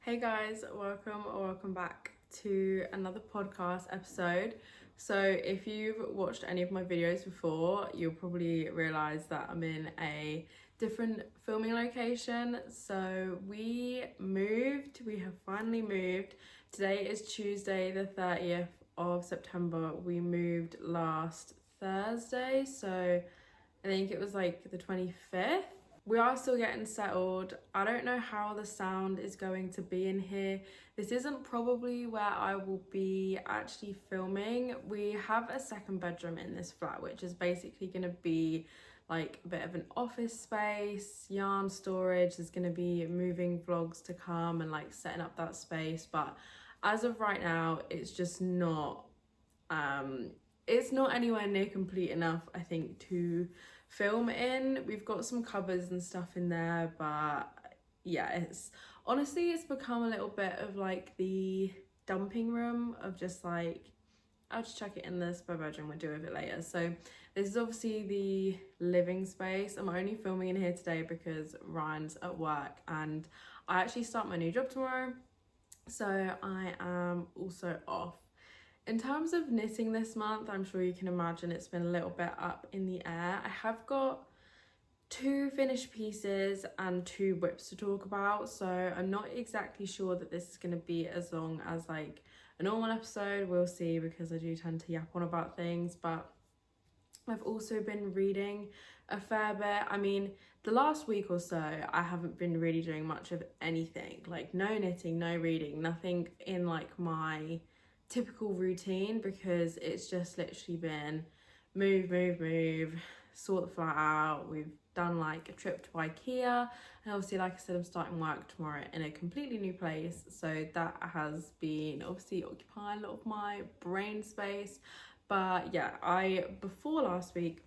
Hey guys, welcome back to another podcast episode. So if you've watched any of my videos before, you'll probably realize that I'm in a different filming location. So we have finally moved. Today is Tuesday the 30th of September. We moved last Thursday, so I think it was like the 25th. We are still getting settled. I don't know how the sound is going to be in here. This isn't probably where I will be actually filming. We have a second bedroom in this flat, which is basically going to be like a bit of an office space, yarn storage. There's going to be moving vlogs to come and like setting up that space. But as of right now, it's just not it's not anywhere near complete enough, I think, to film in. We've got some cupboards and stuff in there, but yeah, it's become a little bit of like the dumping room of just like, I'll just chuck it in the spare bedroom, we'll deal with it later. So this is obviously the living space. I'm only filming in here today because Ryan's at work and I actually start my new job tomorrow, so I am also off. In terms of knitting this month, I'm sure you can imagine it's been a little bit up in the air. I have got 2 finished pieces and 2 whips to talk about, so I'm not exactly sure that this is going to be as long as like a normal episode. We'll see, because I do tend to yap on about things. But I've also been reading a fair bit. I mean, the last week or so I haven't been really doing much of anything, like no knitting, no reading, nothing in like my typical routine, because it's just literally been move, sort the flat out. We've done like a trip to IKEA, and obviously, like I said, I'm starting work tomorrow in a completely new place, so that has been obviously occupying a lot of my brain space. But yeah, before last week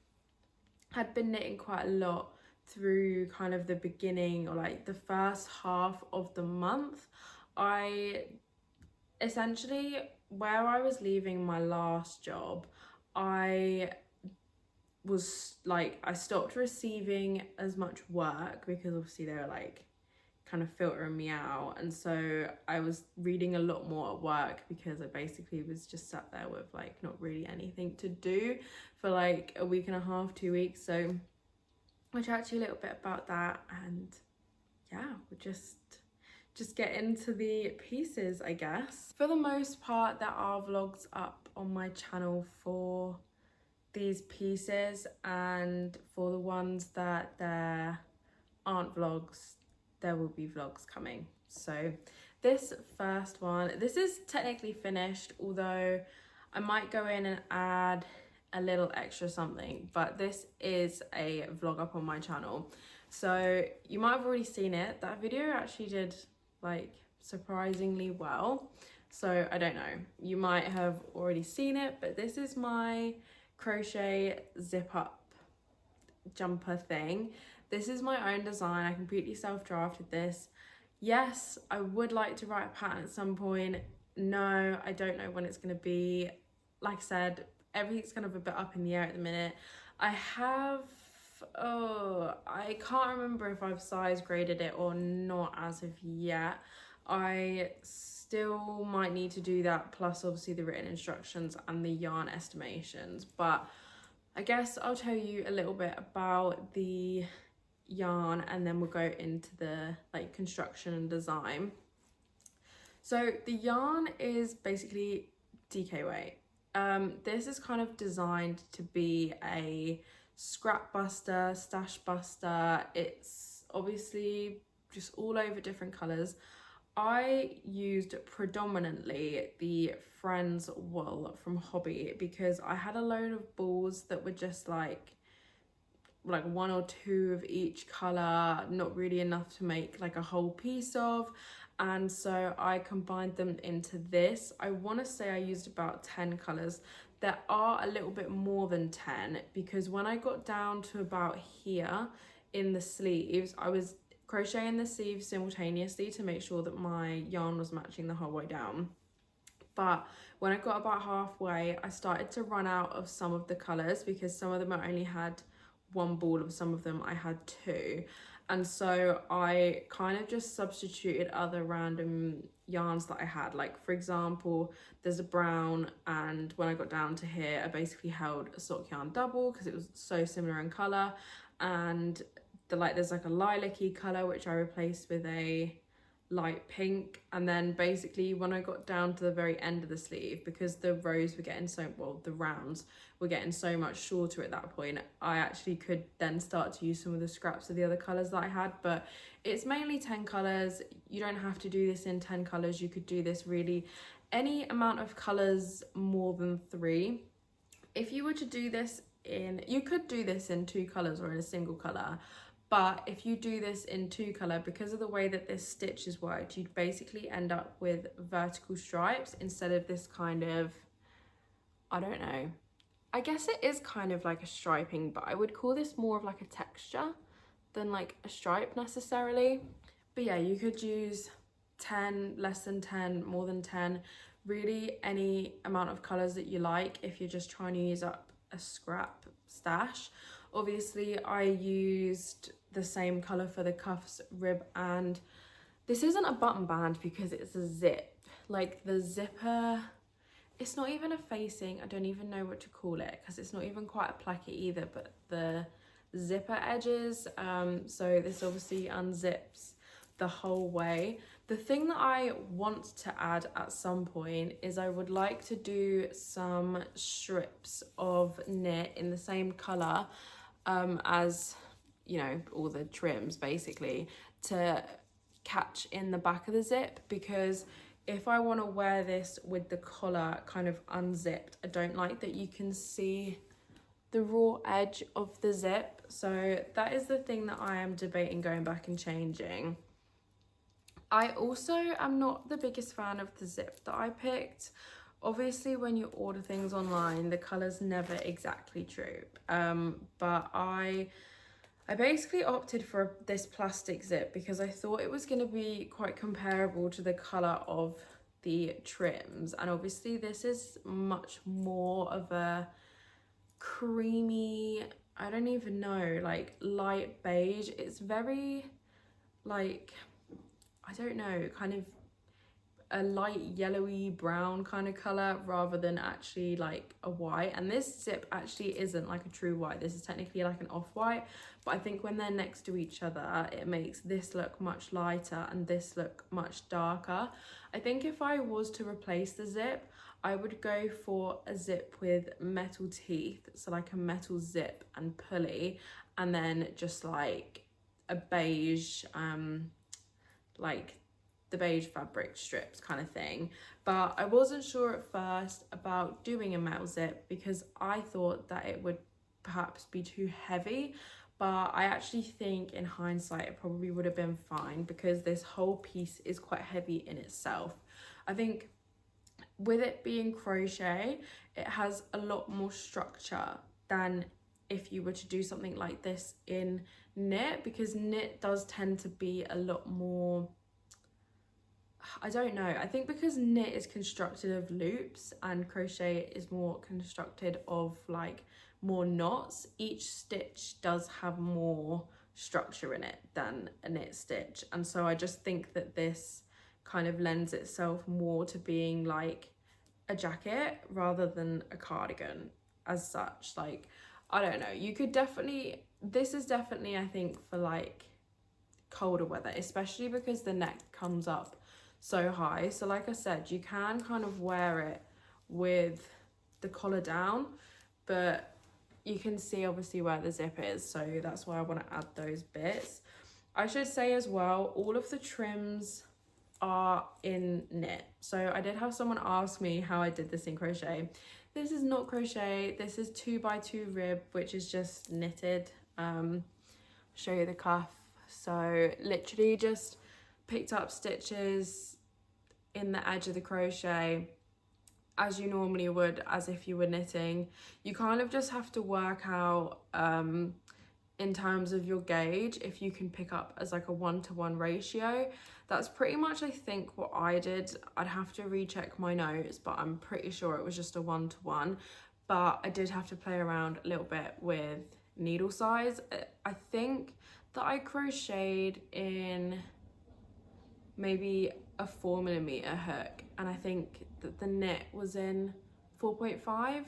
had been knitting quite a lot through kind of the beginning, or like the first half of the month. I essentially, where I was leaving my last job, I stopped receiving as much work, because obviously they were like kind of filtering me out, and so I was reading a lot more at work, because I basically was just sat there with like not really anything to do for like a week and a half, 2 weeks. So I'll chat to you a little bit about that, and yeah, we'll just get into the pieces, I guess. For the most part, there are vlogs up on my channel for these pieces, and for the ones that there aren't vlogs, there will be vlogs coming. So this first one, this is technically finished, although I might go in and add a little extra something, but this is a vlog up on my channel, so you might have already seen it. That video actually did like surprisingly well, so I don't know, you might have already seen it, but this is my crochet zip up jumper thing. This is my own design. I completely self-drafted this. Yes, I would like to write a pattern at some point. No, I don't know when it's going to be. Like I said, everything's kind of a bit up in the air at the minute. I can't remember if I've size graded it or not as of yet. I still might need to do that, plus obviously the written instructions and the yarn estimations. But I guess I'll tell you a little bit about the yarn, and then we'll go into the like construction and design. So the yarn is basically DK weight. This is kind of designed to be a scrap buster, stash buster. It's obviously just all over different colors. I used predominantly the Friends wool from Hobby, because I had a load of balls that were just like 1 or 2 of each color, not really enough to make like a whole piece of, and so I combined them into this. I want to say I used about 10 colors. There are a little bit more than 10, because when I got down to about here in the sleeves, I was crocheting the sleeves simultaneously to make sure that my yarn was matching the whole way down. But when I got about halfway, I started to run out of some of the colors, because some of them I only had 1 ball of, some of them I had 2. and so I kind of just substituted other random yarns that I had. Like, for example, there's a brown, and when I got down to here, I basically held a sock yarn double because it was so similar in colour, and there's like a lilac-y colour which I replaced with a light pink. And then basically when I got down to the very end of the sleeve, because the rows were getting the rounds were getting so much shorter at that point, I actually could then start to use some of the scraps of the other colours that I had. But it's mainly 10 colours. You don't have to do this in 10 colours. You could do this really any amount of colours more than 3. If you were to do this you could do this in 2 colours or in a single colour, but if you do this in 2 colour, because of the way that this stitch is worked, you'd basically end up with vertical stripes instead of this kind of, I don't know, I guess it is kind of like a striping, but I would call this more of like a texture than like a stripe necessarily. But yeah, you could use 10, less than 10, more than 10, really any amount of colours that you like if you're just trying to use up a scrap stash. Obviously I used the same colour for the cuffs, rib, and this isn't a button band because it's a zip. Like the zipper, it's not even a facing, I don't even know what to call it because it's not even quite a placket either, but the zipper edges, so this obviously unzips the whole way. The thing that I want to add at some point is I would like to do some strips of knit in the same colour as, you know, all the trims basically, to catch in the back of the zip, because if I want to wear this with the collar kind of unzipped, I don't like that you can see the raw edge of the zip. So that is the thing that I am debating going back and changing. I also am not the biggest fan of the zip that I picked. Obviously when you order things online, the colour's never exactly true, but I basically opted for this plastic zip because I thought it was going to be quite comparable to the colour of the trims, and obviously this is much more of a creamy, I don't even know, like light beige. It's very like, I don't know, kind of a light yellowy brown kind of color rather than actually like a white. And this zip actually isn't like a true white, this is technically like an off-white, but I think when they're next to each other it makes this look much lighter and this look much darker. I think if I was to replace the zip, I would go for a zip with metal teeth, so like a metal zip and pulley, and then just like a beige like the beige fabric strips kind of thing. But I wasn't sure at first about doing a metal zip because I thought that it would perhaps be too heavy, but I actually think in hindsight it probably would have been fine because this whole piece is quite heavy in itself. I think with it being crochet, it has a lot more structure than if you were to do something like this in knit, because knit does tend to be a lot more, I don't know, I think because knit is constructed of loops and crochet is more constructed of like more knots, each stitch does have more structure in it than a knit stitch. And so I just think that this kind of lends itself more to being like a jacket rather than a cardigan as such. Like, I don't know, you could definitely, this is definitely I think for like colder weather, especially because the neck comes up so high. So like I said, you can kind of wear it with the collar down, but you can see obviously where the zip is, so that's why I want to add those bits. I should say as well, all of the trims are in knit. So I did have someone ask me how I did this in crochet. This is not crochet, this is 2x2 rib, which is just knitted. Show you the cuff. So literally just picked up stitches in the edge of the crochet as you normally would, as if you were knitting. You kind of just have to work out in terms of your gauge if you can pick up as like a 1-to-1 ratio. That's pretty much I think what I did. I'd have to recheck my notes, but I'm pretty sure it was just a 1-to-1. But I did have to play around a little bit with needle size. I think that I crocheted in maybe a 4mm hook, and I think that the knit was in 4.5.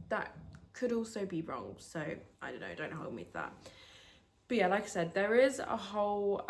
That could also be wrong, so I don't know, don't hold me to that. But yeah, like I said, there is a whole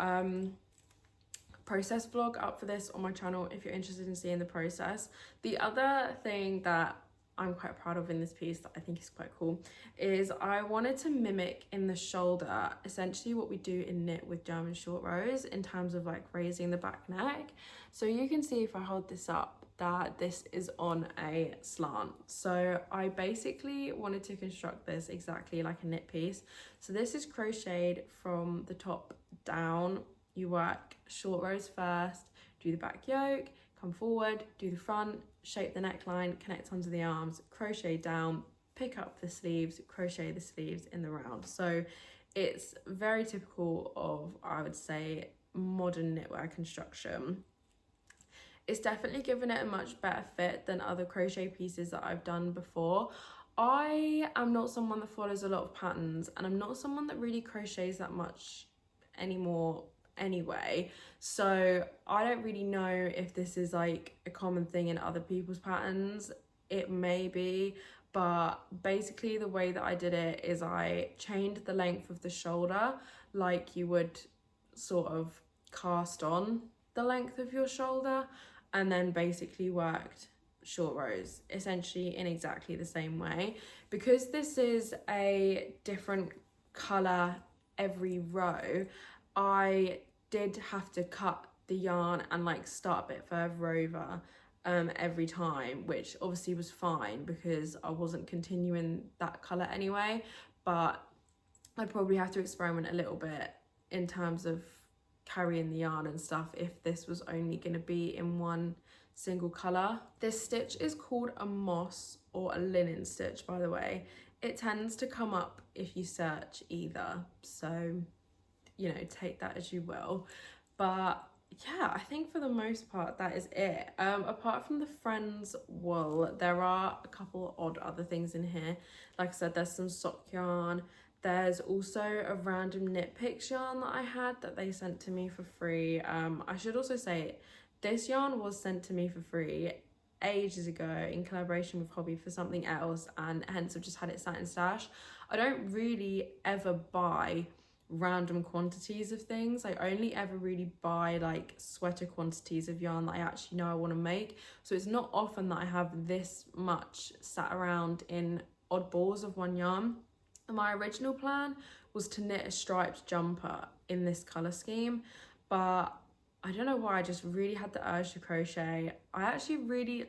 process vlog up for this on my channel if you're interested in seeing the process. The other thing that I'm quite proud of in this piece that I think is quite cool is I wanted to mimic in the shoulder essentially what we do in knit with German short rows in terms of like raising the back neck. So you can see if I hold this up that this is on a slant. So I basically wanted to construct this exactly like a knit piece. So this is crocheted from the top down. You work short rows first, do the back yoke, come forward, do the front, shape the neckline, connect onto the arms, crochet down, pick up the sleeves, crochet the sleeves in the round. So it's very typical of, I would say, modern knitwear construction. It's definitely given it a much better fit than other crochet pieces that I've done before. I am not someone that follows a lot of patterns, and I'm not someone that really crochets that much anymore anyway, so I don't really know if this is like a common thing in other people's patterns. It may be, but basically the way that I did it is I chained the length of the shoulder like you would sort of cast on the length of your shoulder, and then basically worked short rows essentially in exactly the same way. Because this is a different color every row, I did have to cut the yarn and like start a bit further over every time, which obviously was fine because I wasn't continuing that colour anyway, but I'd probably have to experiment a little bit in terms of carrying the yarn and stuff if this was only going to be in one single colour. This stitch is called a moss or a linen stitch, by the way. It tends to come up if you search either, so you know, take that as you will. But yeah, I think for the most part that is it. Apart from the Friends wool, there are a couple odd other things in here. Like I said, there's some sock yarn. There's also a random knit picks yarn that I had that they sent to me for free. I should also say this yarn was sent to me for free ages ago in collaboration with Hobby for something else, and hence I've just had it sat in stash. I don't really ever buy random quantities of things. I only ever really buy like sweater quantities of yarn that I actually know I want to make, so it's not often that I have this much sat around in oddballs of one yarn. And my original plan was to knit a striped jumper in this color scheme, but I don't know why I just really had the urge to crochet. I actually really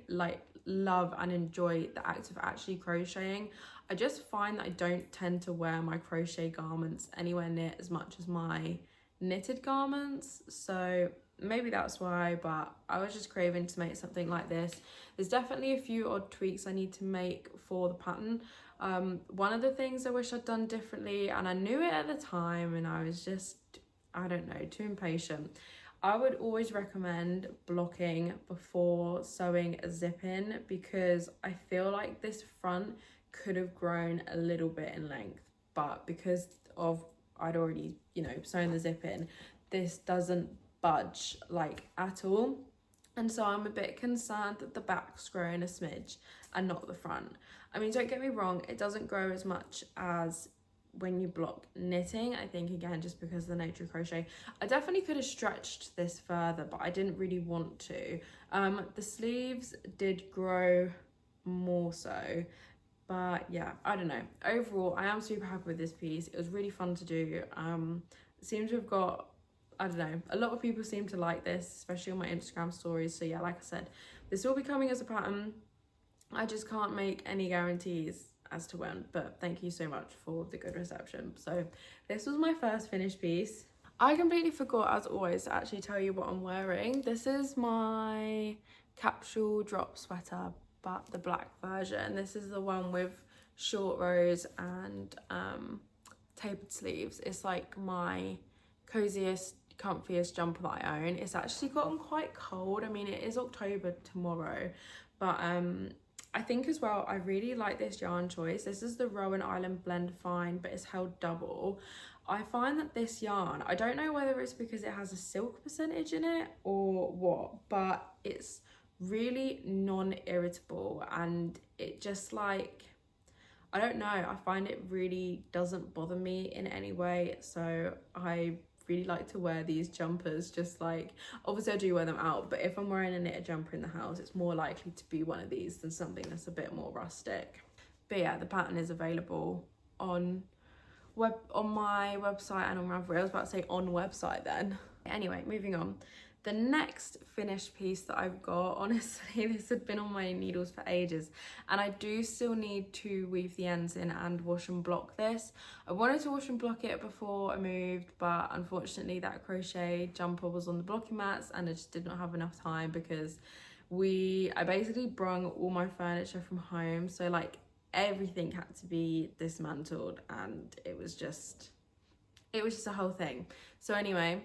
love and enjoy the act of actually crocheting. I just find that I don't tend to wear my crochet garments anywhere near as much as my knitted garments, so maybe that's why, but I was just craving to make something like this. There's definitely a few odd tweaks I need to make for the pattern. One of the things I wish I'd done differently, and I knew it at the time and I was just, I don't know, too impatient. I would always recommend blocking before sewing a zip in, because I feel like this front could have grown a little bit in length, but because of I'd already, you know, sewn the zip in, this doesn't budge like at all. And so I'm a bit concerned that the back's growing a smidge and not the front. I mean, don't get me wrong, it doesn't grow as much as when you block knitting, I think, again, just because of the nature of crochet. I definitely could have stretched this further, but I didn't really want to. The sleeves did grow more so, but yeah, I don't know. Overall, I am super happy with this piece. It was really fun to do. It seems to have got, I don't know, a lot of people seem to like this, especially on my Instagram stories. So yeah, like I said, this will be coming as a pattern. I just can't make any guarantees as to when, but thank you so much for the good reception. So this was my first finished piece. I completely forgot, as always, to actually tell you what I'm wearing. This is my capsule drop sweater, but the black version. This is the one with short rows and tapered sleeves. It's like my coziest, comfiest jumper that I own. It's actually gotten quite cold. I mean, it is October tomorrow, but I think as well, I really like this yarn choice. This is the Rowan Island Blend Fine, but it's held double. I find that this yarn, I don't know whether it's because it has a silk percentage in it or what, but it's really non-irritable, and it just like, I don't know, I find it really doesn't bother me in any way. So I really like to wear these jumpers, just like, obviously I do wear them out, but if I'm wearing a knitted jumper in the house, it's more likely to be one of these than something that's a bit more rustic. But yeah, the pattern is available on my website and on Ravelry. I was about to say on website then. Anyway, moving on. The next finished piece that I've got, honestly, this had been on my needles for ages, and I do still need to weave the ends in and wash and block this. I wanted to wash and block it before I moved, but unfortunately that crochet jumper was on the blocking mats and I just did not have enough time, because I basically brung all my furniture from home, so like everything had to be dismantled, and it was just a whole thing. So anyway,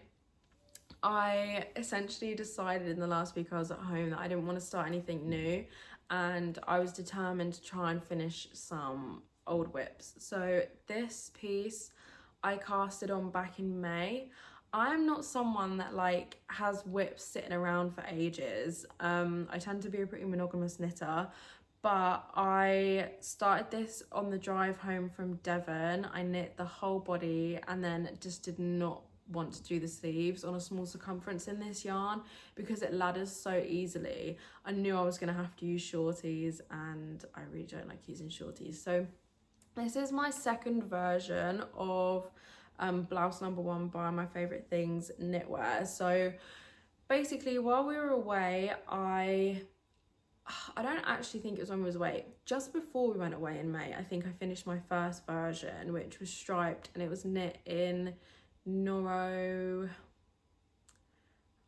I essentially decided in the last week I was at home that I didn't want to start anything new, and I was determined to try and finish some old whips. So this piece I casted on back in May. I'm not someone that like has whips sitting around for ages. I tend to be a pretty monogamous knitter, but I started this on the drive home from Devon. I knit the whole body and then just did not want to do the sleeves on a small circumference in this yarn because it ladders so easily. I knew I was going to have to use shorties, and I really don't like using shorties. So this is my second version of Blouse #1 by My Favourite Things knitwear. So basically, while we were away, I don't actually think it was when we was away. Just before we went away in May, I think I finished my first version, which was striped, and it was knit in Noro.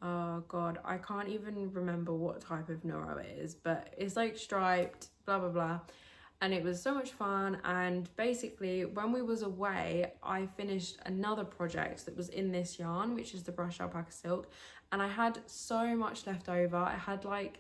Oh god, I can't even remember what type of Noro it is, but it's like striped, blah blah blah, and it was so much fun. And basically, when we was away, I finished another project that was in this yarn, which is the Brush Alpaca Silk, and I had so much left over. I had like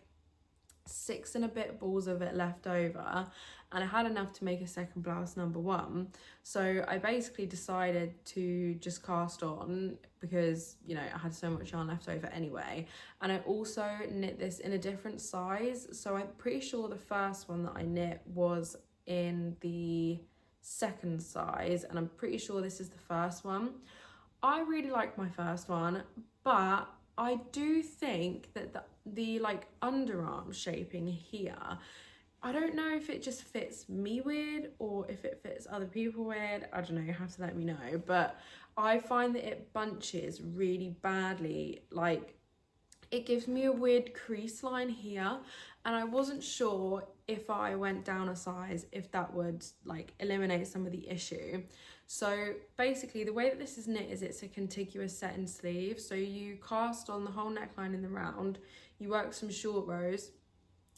6 and a bit balls of it left over, and I had enough to make a second blouse #1. So I basically decided to just cast on, because you know I had so much yarn left over anyway. And I also knit this in a different size, so I'm pretty sure the first one that I knit was in the second size, and I'm pretty sure this is the first one. I really like my first one, but I do think that the like underarm shaping here, I don't know if it just fits me weird or if it fits other people weird. I don't know, you have to let me know. But I find that it bunches really badly. Like, it gives me a weird crease line here, and I wasn't sure if I went down a size if that would like eliminate some of the issue. So basically the way that this is knit is it's a contiguous set in sleeve. So you cast on the whole neckline in the round, you work some short rows,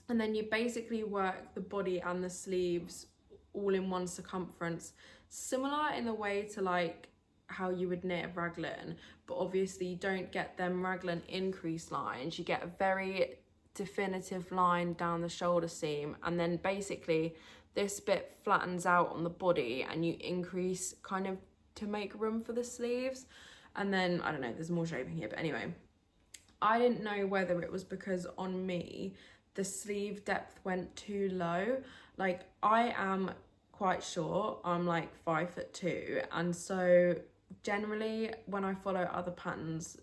and then you basically work the body and the sleeves all in one circumference, similar in the way to like how you would knit a raglan, but obviously you don't get them raglan increase lines. You get a very definitive line down the shoulder seam, and then basically this bit flattens out on the body and you increase kind of to make room for the sleeves. And then I don't know, there's more shaping here, but anyway, I didn't know whether it was because on me the sleeve depth went too low. Like, I am quite short, I'm like 5'2", and so generally when I follow other patterns,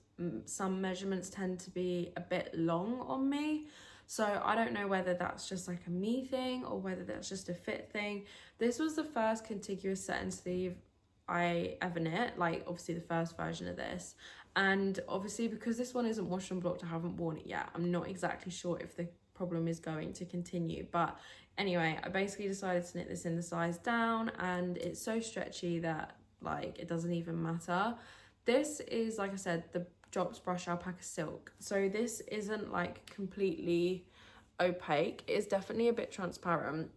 some measurements tend to be a bit long on me. So I don't know whether that's just like a me thing or whether that's just a fit thing. This was the first contiguous set and sleeve I ever knit, like obviously the first version of this. And obviously because this one isn't washed and blocked, I haven't worn it yet. I'm not exactly sure if the problem is going to continue. But anyway, I basically decided to knit this in the size down, and it's so stretchy that like it doesn't even matter. This is, like I said, the Drops Brush Alpaca Silk. So this isn't like completely opaque. It is definitely a bit transparent.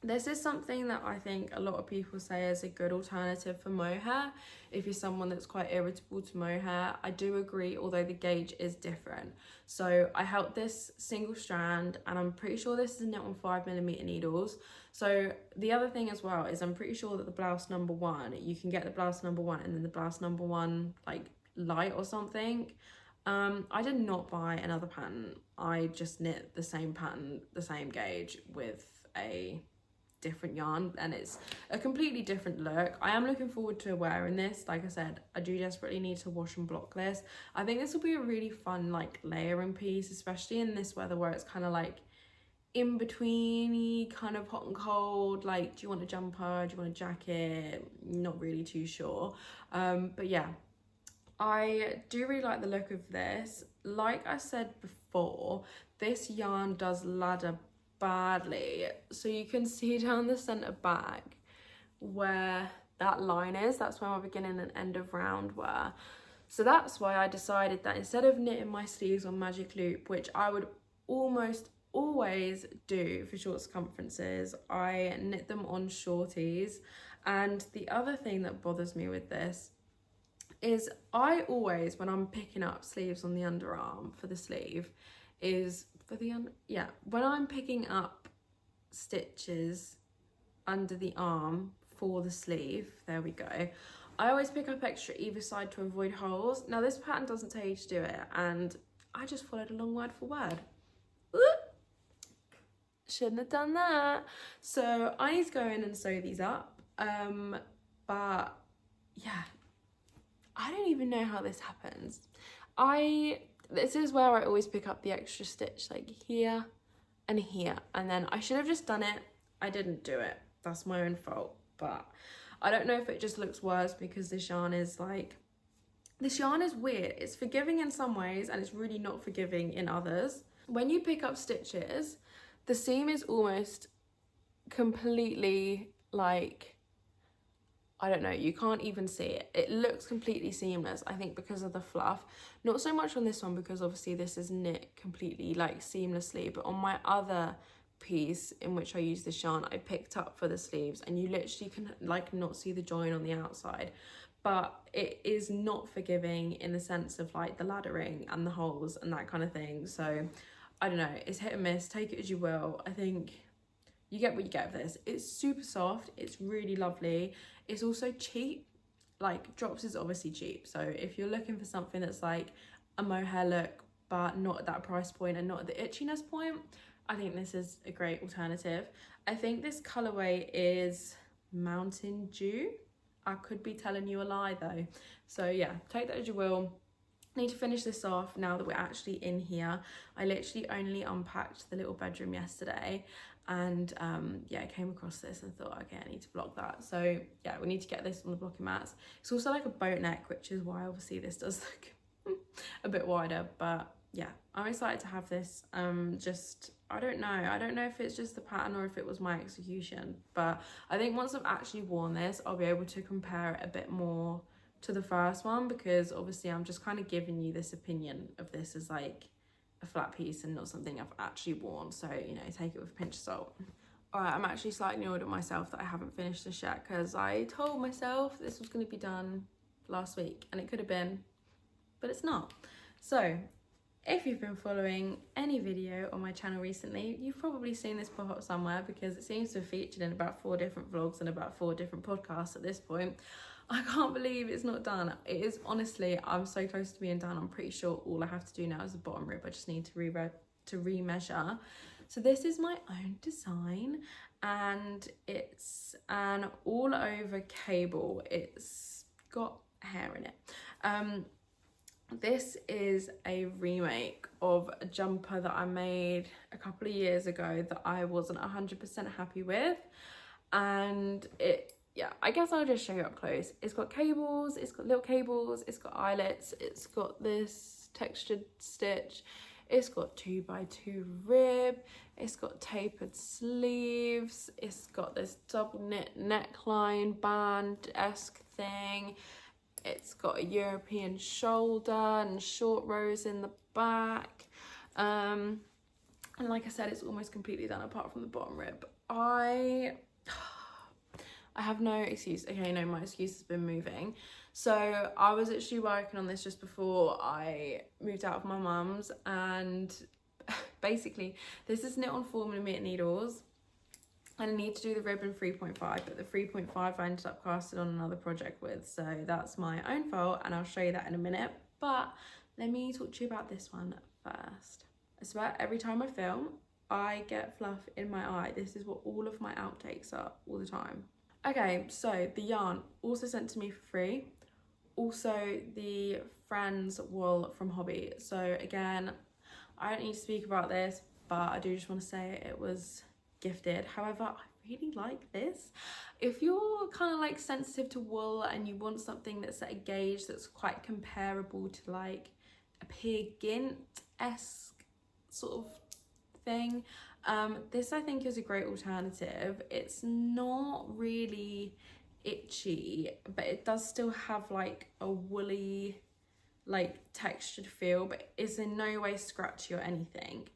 This is something that I think a lot of people say is a good alternative for mohair. If you're someone that's quite irritable to mohair, I do agree, although the gauge is different. So I held this single strand, and I'm pretty sure this is knit on 5mm needles. So the other thing as well is I'm pretty sure that the blouse number 1, you can get the blouse number 1 and then the blouse number 1 like light or something. I did not buy another pattern. I just knit the same pattern, the same gauge with a different yarn, and it's a completely different look. I am looking forward to wearing this. Like I said, I do desperately need to wash and block this. I think this will be a really fun like layering piece, especially in this weather where it's kind of like in betweeny, kind of hot and cold. Like, do you want a jumper, do you want a jacket? Not really too sure. But yeah, I do really like the look of this. Like I said before, this yarn does ladder badly, so you can see down the center back where that line is. That's where my beginning and end of round were. So that's why I decided that instead of knitting my sleeves on magic loop, which I would almost always do for short circumferences, I knit them on shorties. And the other thing that bothers me with this is I always, when I'm picking up sleeves on the underarm for the sleeve, when I'm picking up stitches under the arm for the sleeve, there we go, I always pick up extra either side to avoid holes. Now this pattern doesn't tell you to do it, and I just followed along word for word. Shouldn't have done that. So I need to go in and sew these up, but yeah, I don't even know how this happens. This is where I always pick up the extra stitch, like here and here, and then I should have just done it. I didn't do it. That's my own fault. But I don't know if it just looks worse because this yarn is weird. It's forgiving in some ways and it's really not forgiving in others. When you pick up stitches, the seam is almost completely like, I don't know, you can't even see it. It looks completely seamless, I think, because of the fluff. Not so much on this one because obviously this is knit completely like seamlessly, but on my other piece in which I use this yarn, I picked up for the sleeves, and you literally can like not see the join on the outside. But it is not forgiving in the sense of like the laddering and the holes and that kind of thing. So I don't know, it's hit and miss, take it as you will. I think you get what you get with this. It's super soft, it's really lovely. It's also cheap. Like, Drops is obviously cheap. So if you're looking for something that's like a mohair look, but not at that price point and not at the itchiness point, I think this is a great alternative. I think this colorway is Mountain Dew. I could be telling you a lie though. So yeah, take that as you will. Need to finish this off now that we're actually in here. I literally only unpacked the little bedroom yesterday, and yeah, I came across this and thought, okay, I need to block that. So yeah, we need to get this on the blocking mats. It's also like a boat neck, which is why obviously this does look a bit wider, but yeah, I'm excited to have this. I don't know if it's just the pattern or if it was my execution, but I think once I've actually worn this, I'll be able to compare it a bit more to the first one, because obviously I'm just kind of giving you this opinion of this as like a flat piece and not something I've actually worn, so you know, take it with a pinch of salt. Alright, I'm actually slightly annoyed at myself that I haven't finished this yet, because I told myself this was going to be done last week, and it could have been, but it's not. So if you've been following any video on my channel recently, you've probably seen this pop up somewhere, because it seems to have featured in about 4 different vlogs and about 4 different podcasts at this point. I can't believe it's not done. It is, honestly, I'm so close to being done. I'm pretty sure all I have to do now is the bottom rib. I just need to remeasure. So this is my own design, and it's an all over cable. It's got hair in it. This is a remake of a jumper that I made a couple of years ago that I wasn't 100% happy with, and yeah, I guess I'll just show you up close. It's got cables, it's got little cables, it's got eyelets, it's got this textured stitch, it's got 2x2 rib, it's got tapered sleeves, it's got this double knit neckline band-esque thing, it's got a European shoulder and short rows in the back. And like I said, it's almost completely done apart from the bottom rib. I have no excuse. Okay, no, my excuse has been moving. So I was actually working on this just before I moved out of my mum's, and basically this is knit on 4mm needles, and I need to do the ribbon 3.5, but the 3.5 I ended up casting on another project with, so that's my own fault, and I'll show you that in a minute. But let me talk to you about this one first. I swear every time I film I get fluff in my eye. This is what all of my outtakes are all the time. Okay, so the yarn also sent to me for free. Also the Friends wool from Hobby. So again, I don't need to speak about this, but I do just want to say it was gifted. However, I really like this. If you're kind of like sensitive to wool and you want something that's at a gauge that's quite comparable to like a Peer Gynt-esque sort of thing, this I think is a great alternative. It's not really itchy, but it does still have like a woolly, like textured feel, but it's in no way scratchy or anything.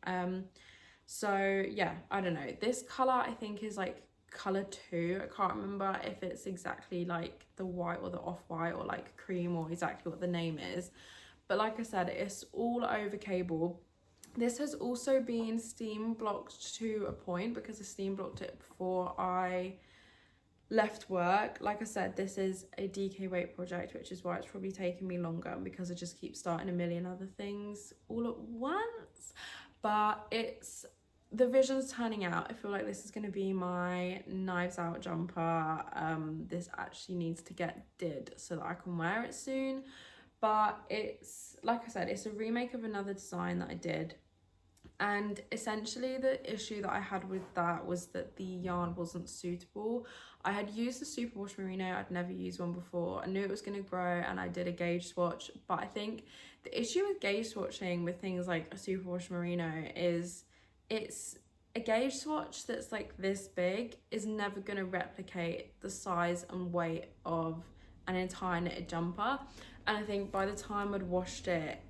So yeah, I don't know, this color I think is like color 2. I can't remember if it's exactly like the white or the off-white or like cream or exactly what the name is, but like I said, it's all over cable. This has also been steam blocked to a point because I steam blocked it before I left work. Like I said, this is a DK weight project, which is why it's probably taken me longer, because I just keep starting a million other things all at once. But the vision's turning out. I feel like this is going to be my knives out jumper. This actually needs to get did so that I can wear it soon. But it's, like I said, it's a remake of another design that I did. And essentially the issue that I had with that was that the yarn wasn't suitable. I had used the superwash merino. I'd never used one before. I knew it was going to grow, and I did a gauge swatch. But I think the issue with gauge swatching with things like a superwash merino is it's a gauge swatch that's like this big is never going to replicate the size and weight of an entire knitted jumper. And I think by the time I'd washed it,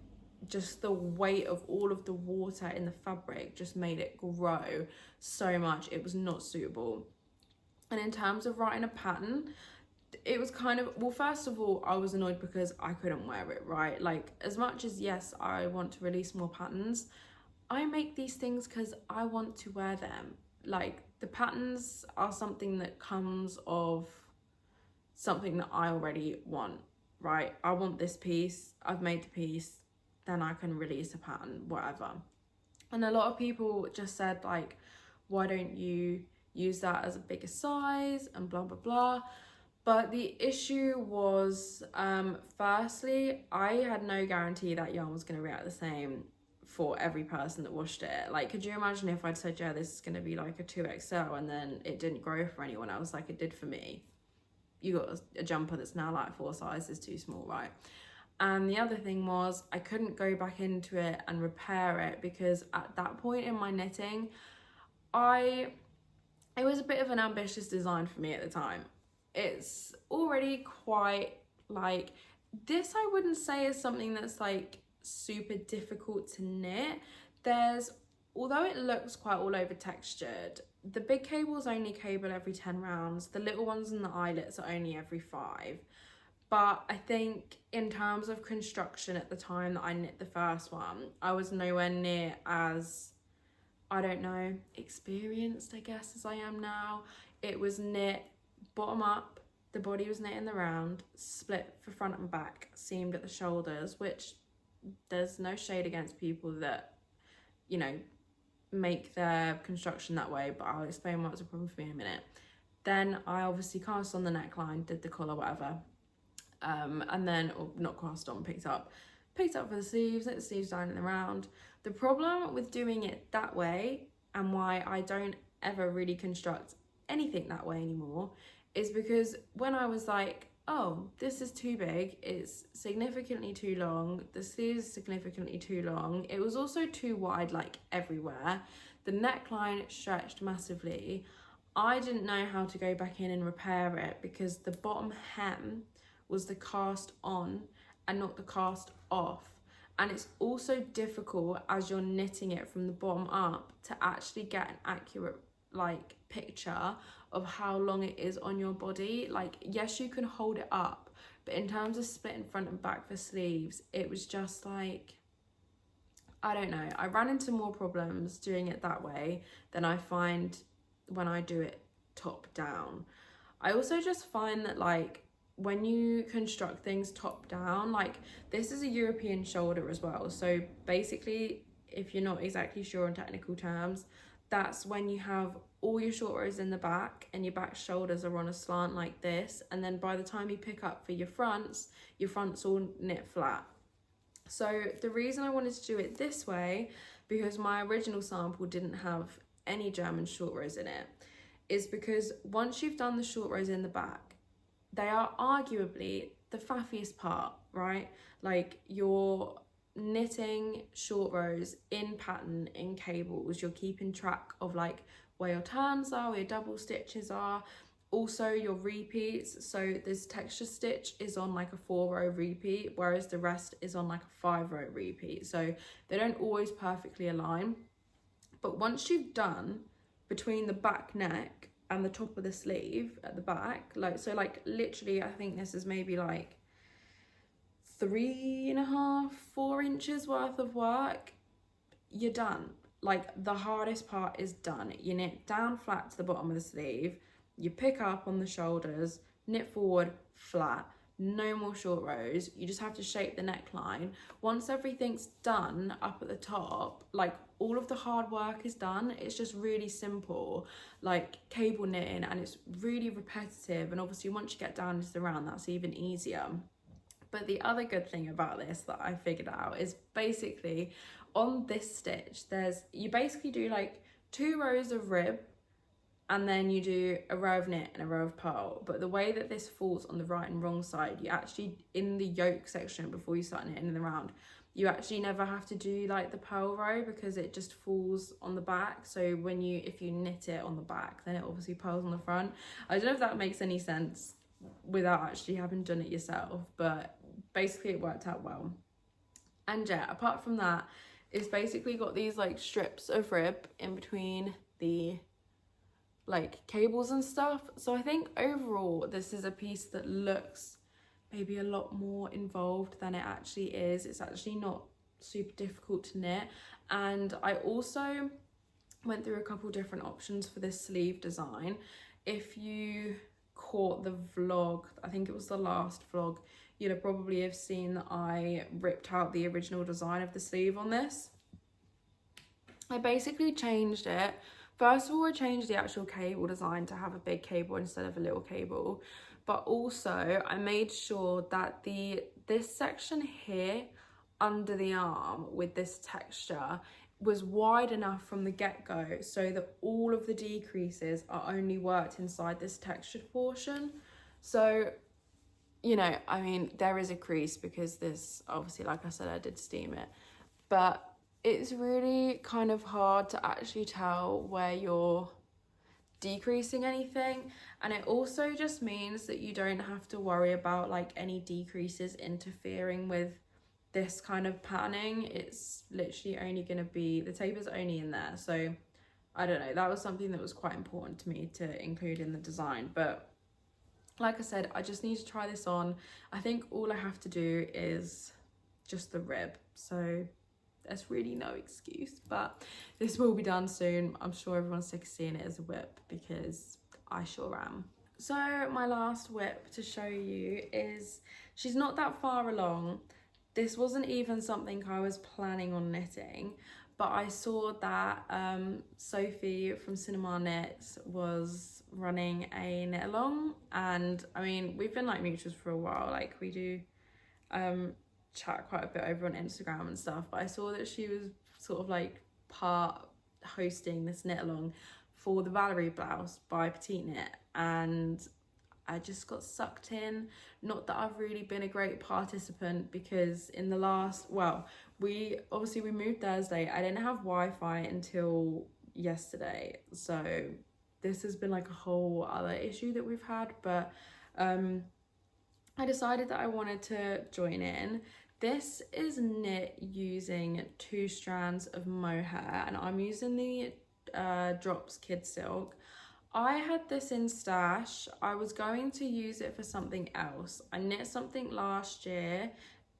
just the weight of all of the water in the fabric just made it grow so much. It was not suitable. And in terms of writing a pattern, it was kind of, well, first of all, I was annoyed because I couldn't wear it, right? Like, as much as, yes, I want to release more patterns, I make these things because I want to wear them. Like, the patterns are something that comes of something that I already want, right? I want this piece, I've made the piece, then I can release a pattern, whatever. And a lot of people just said like, why don't you use that as a bigger size and blah blah blah. But the issue was, firstly, I had no guarantee that yarn was going to react the same for every person that washed it. Like, could you imagine if I'd said, yeah, this is going to be like a 2XL, and then it didn't grow for anyone else like it did for me? You got a jumper that's now like 4 sizes too small, right? And the other thing was I couldn't go back into it and repair it, because at that point in my knitting, it was a bit of an ambitious design for me at the time. It's already quite like, this I wouldn't say is something that's like super difficult to knit. Although it looks quite all over textured, the big cables only cable every 10 rounds. The little ones and the eyelets are only every 5. But I think in terms of construction at the time that I knit the first one, I was nowhere near as, I don't know, experienced, I guess, as I am now. It was knit bottom up, the body was knit in the round, split for front and back, seamed at the shoulders, which there's no shade against people that, you know, make their construction that way, but I'll explain what's a problem for me in a minute. Then I obviously cast on the neckline, did the collar, whatever. And then, or not cast on, picked up for the sleeves, knit the sleeves down in the round. The problem with doing it that way, and why I don't ever really construct anything that way anymore, is because when I was like, oh, this is too big, it's significantly too long, the sleeves are significantly too long, it was also too wide like everywhere, the neckline stretched massively, I didn't know how to go back in and repair it, because the bottom hem was the cast on and not the cast off. And it's also difficult as you're knitting it from the bottom up to actually get an accurate like picture of how long it is on your body. Like, yes, you can hold it up, but in terms of splitting front and back for sleeves, it was just like, I don't know, I ran into more problems doing it that way than I find when I do it top down. I also just find that like when you construct things top down, like this is a European shoulder as well. So basically, if you're not exactly sure on technical terms, that's when you have all your short rows in the back and your back shoulders are on a slant like this. And then by the time you pick up for your fronts all knit flat. So the reason I wanted to do it this way, because my original sample didn't have any German short rows in it, is because once you've done the short rows in the back, they are arguably the faffiest part, right? Like, you're knitting short rows in pattern, in cables, you're keeping track of like where your turns are, where your double stitches are, also your repeats. So this texture stitch is on like a 4-row repeat, whereas the rest is on like a 5-row repeat. So they don't always perfectly align. But once you've done between the back neck and the top of the sleeve at the back, like, so like literally, I think this is maybe like 3.5, 4 inches worth of work, you're done. Like, the hardest part is done. You knit down flat to the bottom of the sleeve, you pick up on the shoulders, knit forward flat, no more short rows. You just have to shape the neckline. Once everything's done up at the top, like all of the hard work is done. It's just really simple, like cable knitting, and it's really repetitive. And obviously once you get down into the round, that's even easier. But the other good thing about this that I figured out is basically on this stitch, you basically do like 2 rows of rib, and then you do a row of knit and a row of purl. But the way that this falls on the right and wrong side, you actually, in the yoke section before you start knitting in the round, you actually never have to do like the purl row because it just falls on the back. So if you knit it on the back, then it obviously purls on the front. I don't know if that makes any sense without actually having done it yourself, but basically it worked out well. And yeah, apart from that, it's basically got these like strips of rib in between the like cables and stuff. So I think overall this is a piece that looks maybe a lot more involved than it actually is. It's actually not super difficult to knit. And I also went through a couple different options for this sleeve design. If you caught the vlog, I think it was the last vlog, you'll probably have seen that I ripped out the original design of the sleeve on this. I basically changed it. First of all, I changed the actual cable design to have a big cable instead of a little cable. But also, I made sure that this section here under the arm with this texture was wide enough from the get-go so that all of the decreases are only worked inside this textured portion. So, you know, I mean, there is a crease because this, obviously, like I said, I did steam it. But it's really kind of hard to actually tell where you're decreasing anything, and it also just means that you don't have to worry about like any decreases interfering with this kind of patterning. It's literally only going to be, the taper's only in there. So I don't know, that was something that was quite important to me to include in the design. But like I said, I just need to try this on. I think all I have to do is just the rib, so there's really no excuse, but this will be done soon. I'm sure everyone's sick of seeing it as a whip because I sure am. So my last whip to show you is, she's not that far along. This wasn't even something I was planning on knitting, but I saw that Sophie from Cinema Knits was running a knit along, and I mean, we've been like mutuals for a while, like we do chat quite a bit over on Instagram and stuff, but I saw that she was sort of like part hosting this knit along for the Valerie blouse by Petite Knit, and I just got sucked in. Not that I've really been a great participant because in the last, well, we moved Thursday. I didn't have Wi-Fi until yesterday, so this has been like a whole other issue that we've had, but I decided that I wanted to join in This is knit using 2 strands of mohair, and I'm using the Drops Kid Silk. I had this in stash. I was going to use it for something else. I knit something last year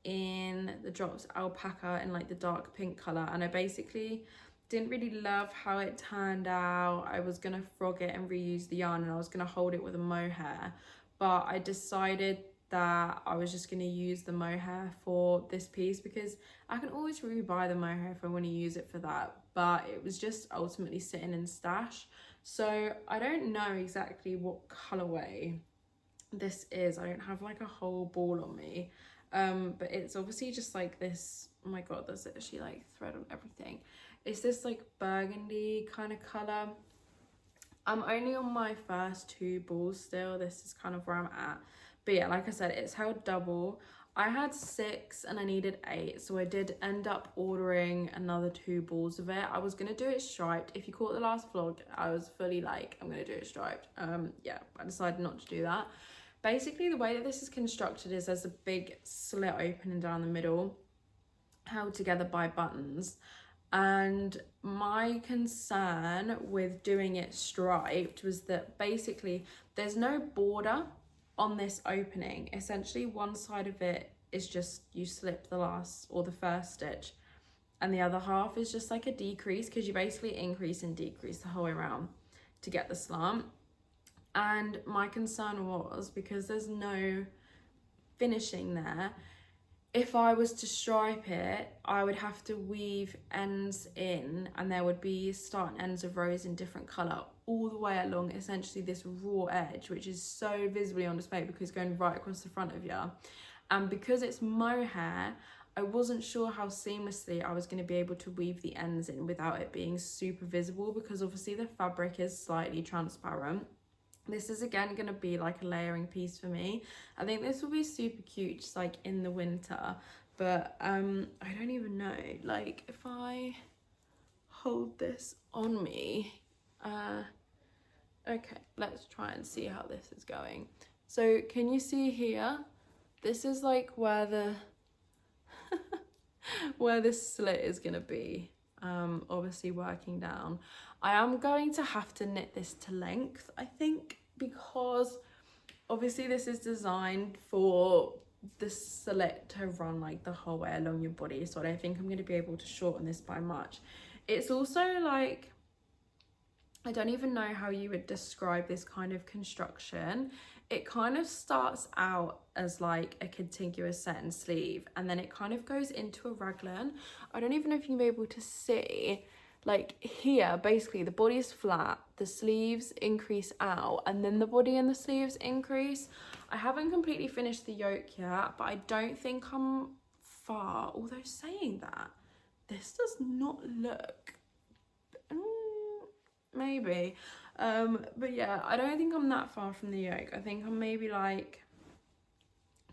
in the Drops Alpaca in like the dark pink colour, and I basically didn't really love how it turned out. I was gonna frog it and reuse the yarn, and I was gonna hold it with a mohair, but I decided that I was just going to use the mohair for this piece because I can always rebuy the mohair if I want to use it for that, but it was just ultimately sitting in stash. So I don't know exactly what colorway this is. I don't have like a whole ball on me, but it's obviously just like this. Oh my god, there's actually like thread on everything. It's this like burgundy kind of color. I'm only on my first 2 balls still. This is kind of where I'm at. But yeah, like I said, it's held double. I had 6 and I needed 8, so I did end up ordering another 2 balls of it. I was gonna do it striped. If you caught the last vlog, I was fully like, I'm gonna do it striped. Yeah, I decided not to do that. Basically, the way that this is constructed is there's a big slit opening down the middle, held together by buttons. And my concern with doing it striped was that basically there's no border on this opening. Essentially, one side of it is just you slip the last or the first stitch, and the other half is just like a decrease, because you basically increase and decrease the whole way around to get the slant. And my concern was, because there's no finishing there, if I was to stripe it, I would have to weave ends in, and there would be start and ends of rows in different colour all the way along essentially this raw edge, which is so visibly on display because it's going right across the front of you. And because it's mohair, I wasn't sure how seamlessly I was going to be able to weave the ends in without it being super visible, because obviously the fabric is slightly transparent. This is again going to be like a layering piece for me. I think this will be super cute just like in the winter, but I don't even know, like if I hold this on me, okay, let's try and see how this is going. So can you see here, this is like where the where this slit is going to be, obviously working down. I am going to have to knit this to length, I think, because obviously this is designed for the slit to run like the whole way along your body, so I don't think I'm going to be able to shorten this by much. It's also like, I don't even know how you would describe this kind of construction. It kind of starts out as like a contiguous set and sleeve, and then it kind of goes into a raglan. I don't even know if you can be able to see, like here, basically the body is flat, the sleeves increase out, and then the body and the sleeves increase. I haven't completely finished the yoke yet, but I don't think I'm far, although saying that, this does not look, maybe, but yeah, I don't think I'm that far from the yoke. I think I'm maybe like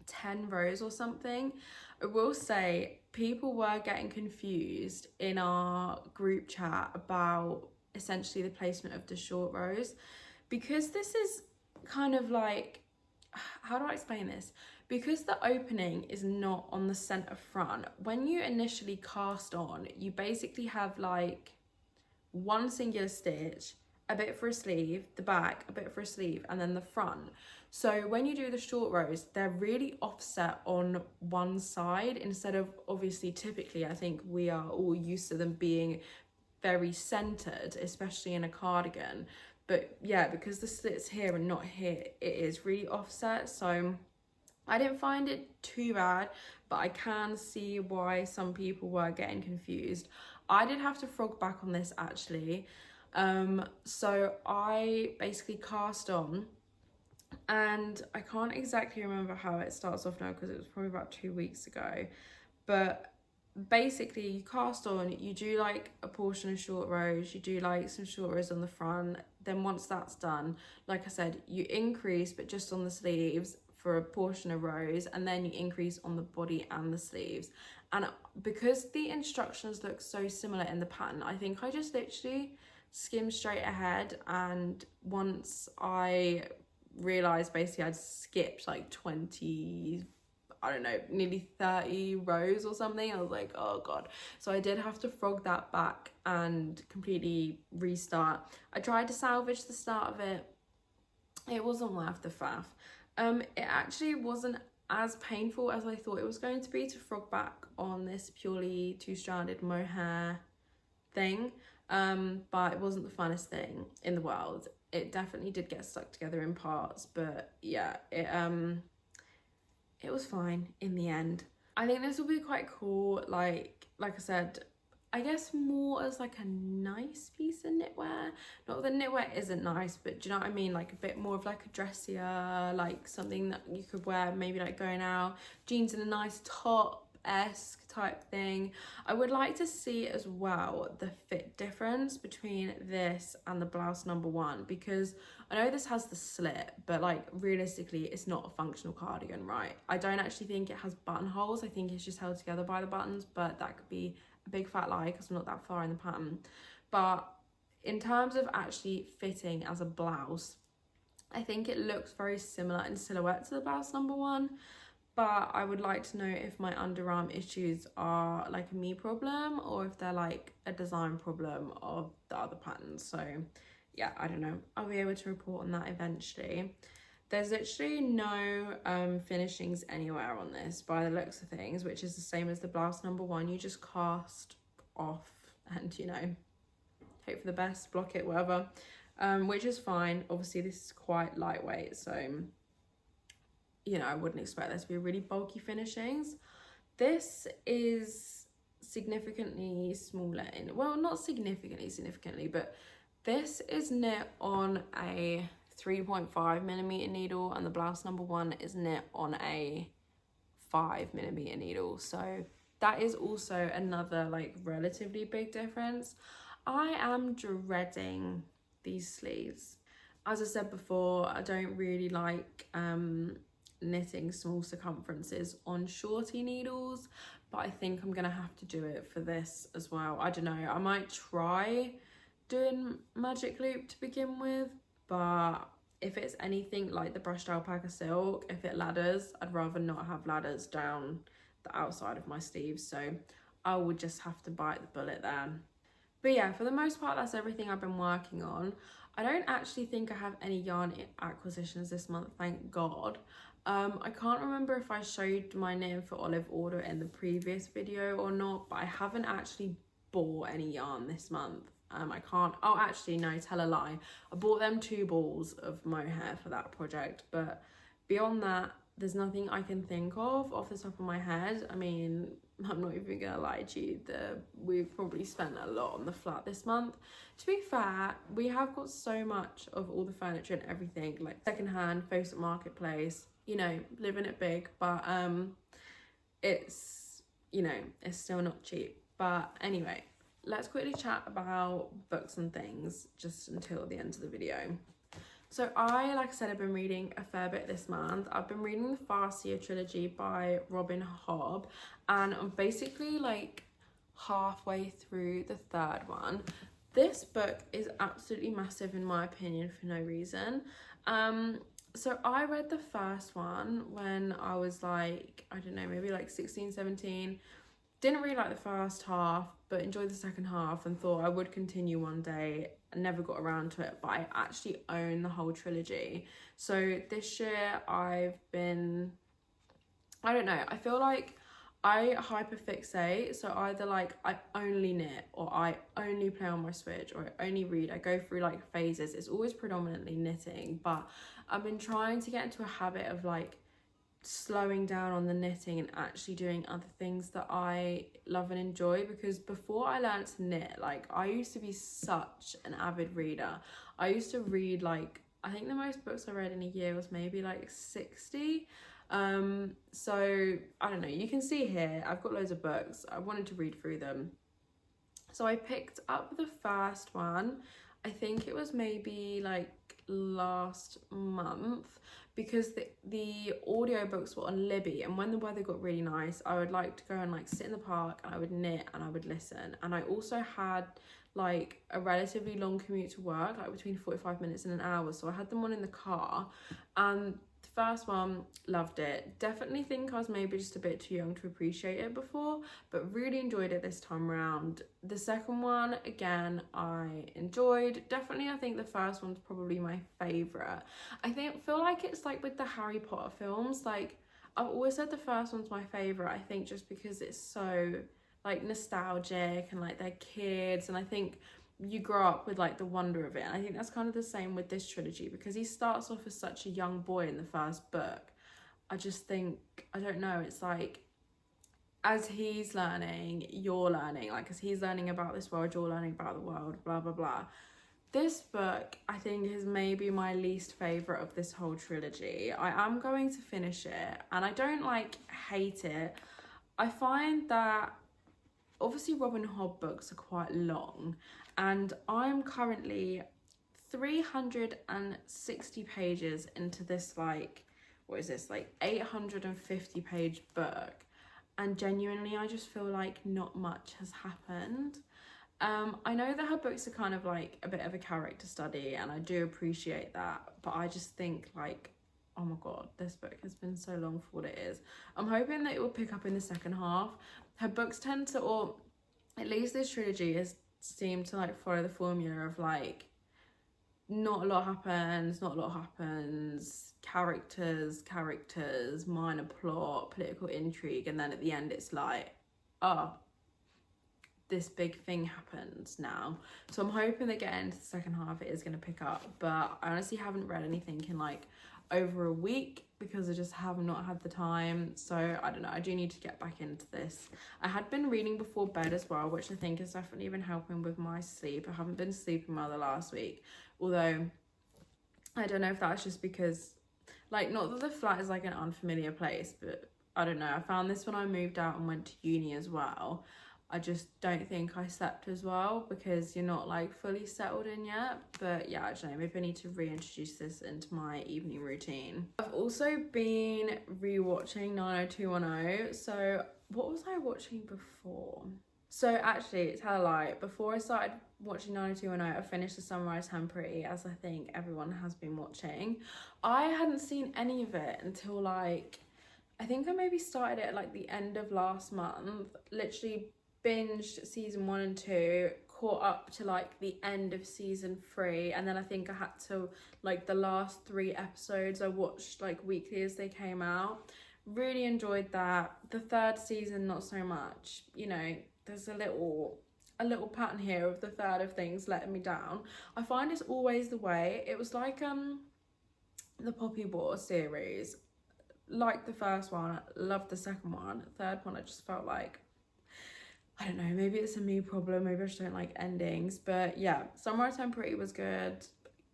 10 rows or something. I will say people were getting confused in our group chat about essentially the placement of the short rows, because this is kind of like, how do I explain this? Because the opening is not on the center front, when you initially cast on, you basically have like one singular stitch, a bit for a sleeve, the back, a bit for a sleeve, and then the front. So when you do the short rows, they're really offset on one side, instead of, obviously, typically, I think we are all used to them being very centered, especially in a cardigan. But yeah, because the slit's here and not here, it is really offset. So I didn't find it too bad, but I can see why some people were getting confused. I did have to frog back on this actually. So I basically cast on, and I can't exactly remember how it starts off now because it was probably about 2 weeks ago, but basically you cast on, you do like a portion of short rows, you do like some short rows on the front, then once that's done, like I said, you increase but just on the sleeves for a portion of rows, and then you increase on the body and the sleeves. And because the instructions look so similar in the pattern, I think I just literally skimmed straight ahead, and once I realized basically I'd skipped like 20, I don't know, nearly 30 rows or something. I was like, oh god. So I did have to frog that back and completely restart. I tried to salvage the start of it. It wasn't worth the faff. It actually wasn't as painful as I thought it was going to be to frog back on this purely two-stranded mohair thing, but it wasn't the funnest thing in the world. It definitely did get stuck together in parts, but yeah, it was fine in the end. I think this will be quite cool, like I said, I guess more as like a nice piece of knitwear. Not that knitwear isn't nice, but do you know what I mean? Like a bit more of like a dressier, like something that you could wear maybe like going out, jeans and a nice top-esque type thing. I would like to see as well the fit difference between this and the blouse number 1, because I know this has the slit, but like realistically it's not a functional cardigan, right? I don't actually think it has buttonholes. I think it's just held together by the buttons, but that could be a big fat lie because I'm not that far in the pattern. But in terms of actually fitting as a blouse, I think it looks very similar in silhouette to the blouse number 1, but I would like to know if my underarm issues are like a me problem or if they're like a design problem of the other patterns. So yeah, I don't know. I'll be able to report on that eventually. There's literally no finishings anywhere on this by the looks of things, which is the same as the blouse number 1. You just cast off and, you know, hope for the best, block it, whatever, which is fine. Obviously, this is quite lightweight, so, you know, I wouldn't expect there to be really bulky finishings. This is significantly smaller in, well, not significantly, but this is knit on a 3.5mm needle and the blouse number 1 is knit on a 5mm needle, so that is also another like relatively big difference. I am dreading these sleeves. As I said before, I don't really like knitting small circumferences on shorty needles, but I think I'm gonna have to do it for this as well. I don't know, I might try doing magic loop to begin with, but if it's anything like the brushed alpaca silk, if it ladders, I'd rather not have ladders down the outside of my sleeves, so I would just have to bite the bullet there. But yeah, for the most part, that's everything I've been working on. I don't actually think I have any yarn acquisitions this month, thank God. I can't remember if I showed my knitting for Olive order in the previous video or not, but I haven't actually bought any yarn this month. I can't, oh actually no, tell a lie, I bought them 2 balls of mohair for that project, but beyond that there's nothing I can think of off the top of my head. I mean, I'm not even gonna lie to you, we've probably spent a lot on the flat this month. To be fair, we have got so much of all the furniture and everything, like secondhand, Facebook Marketplace, you know, living it big, but it's, you know, it's still not cheap. But anyway, let's quickly chat about books and things just until the end of the video. So I, like I said, I've been reading a fair bit this month. I've been reading the Farseer trilogy by Robin Hobb, and I'm basically like halfway through the 3rd one. This book is absolutely massive in my opinion for no reason. So I read the first one when I was like, I don't know, maybe like 16, 17. Didn't really like the first half, but enjoyed the second half and thought I would continue one day. I never got around to it, but I actually own the whole trilogy. So this year I've been, I don't know, I feel like I hyperfixate. So either like I only knit, or I only play on my Switch, or I only read. I go through like phases. It's always predominantly knitting, but I've been trying to get into a habit of like slowing down on the knitting and actually doing other things that I love and enjoy, because before I learned to knit, like I used to be such an avid reader. I used to read like, I think the most books I read in a year was maybe like 60. So I don't know, you can see here I've got loads of books. I wanted to read through them, so I picked up the first one. I think it was maybe like last month, because the audiobooks were on Libby, and when the weather got really nice I would like to go and like sit in the park and I would knit and I would listen. And I also had like a relatively long commute to work, like between 45 minutes and an hour, so I had them on in the car. And First one, loved it. Definitely think I was maybe just a bit too young to appreciate it before, but really enjoyed it this time around. The second one, again, I enjoyed. Definitely, I think the first one's probably my favourite. I feel like it's like with the Harry Potter films, like I've always said the first one's my favourite, I think just because it's so like nostalgic and like they're kids, and I think you grow up with like the wonder of it. And I think that's kind of the same with this trilogy, because he starts off as such a young boy in the first book. I just think, I don't know, it's like as he's learning, you're learning, like as he's learning about this world, you're learning about the world, blah blah blah. This book, I think, is maybe my least favourite of this whole trilogy. I am going to finish it, and I don't like hate it. I find that obviously Robin Hood books are quite long, and I'm currently 360 pages into this, like, what is this, like 850 page book, and genuinely I just feel like not much has happened. I know that her books are kind of like a bit of a character study, and I do appreciate that, but I just think like, oh my god, this book has been so long for what it is. I'm hoping that it will pick up in the second half. Her books tend to, or at least this trilogy has seemed to like follow the formula of like not a lot happens, characters, minor plot, political intrigue, and then at the end it's like, oh, this big thing happens now. So I'm hoping that getting into the second half it is going to pick up, but I honestly haven't read anything in like over a week because I just have not had the time. So I don't know, I do need to get back into this. I had been reading before bed as well, which I think has definitely been helping with my sleep. I haven't been sleeping well the last week, although I don't know if that's just because, like, not that the flat is like an unfamiliar place, but I don't know, I found this when I moved out and went to uni as well. I just don't think I slept as well because you're not like fully settled in yet. But yeah, I don't know, maybe I need to reintroduce this into my evening routine. I've also been rewatching 90210. So what was I watching before? So actually, tell a lie, before I started watching 90210, I finished The Sunrise Temporary, as I think everyone has been watching. I hadn't seen any of it until like, I think I maybe started it at like the end of last month, literally binged season 1 and 2, caught up to like the end of season 3, and then I think I had to, like the last 3 episodes I watched like weekly as they came out. Really enjoyed that. The 3rd season, not so much. You know, there's a little pattern here of the 3rd of things letting me down. I find it's always the way. It was like the Poppy War series. Like the first one, loved the second one. The 3rd one I just felt like, I don't know, maybe it's a me problem, maybe I just don't like endings. But yeah, Sunrise Temporary was good.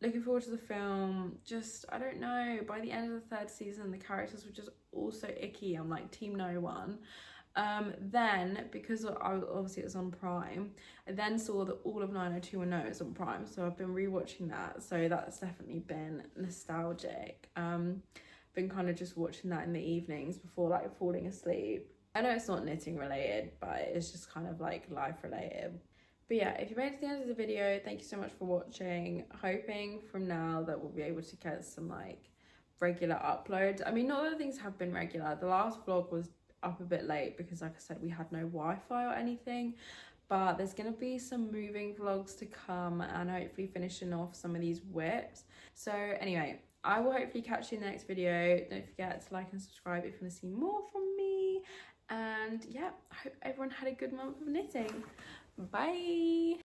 Looking forward to the film. Just, I don't know, by the end of the 3rd season, the characters were just all so icky. I'm like team no one. Then, because obviously it was on Prime, I then saw that all of 90210 is on Prime, so I've been rewatching that. So that's definitely been nostalgic. Been kind of just watching that in the evenings before like falling asleep. I know it's not knitting related, but it's just kind of like life related. But yeah, if you made it to the end of the video, thank you so much for watching. Hoping from now that we'll be able to get some like regular uploads. I mean, not that things have been regular. The last vlog was up a bit late because, like I said, we had no Wi-Fi or anything. But there's going to be some moving vlogs to come and hopefully finishing off some of these whips. So anyway, I will hopefully catch you in the next video. Don't forget to like and subscribe if you want to see more from me. And yeah, I hope everyone had a good month of knitting. Bye.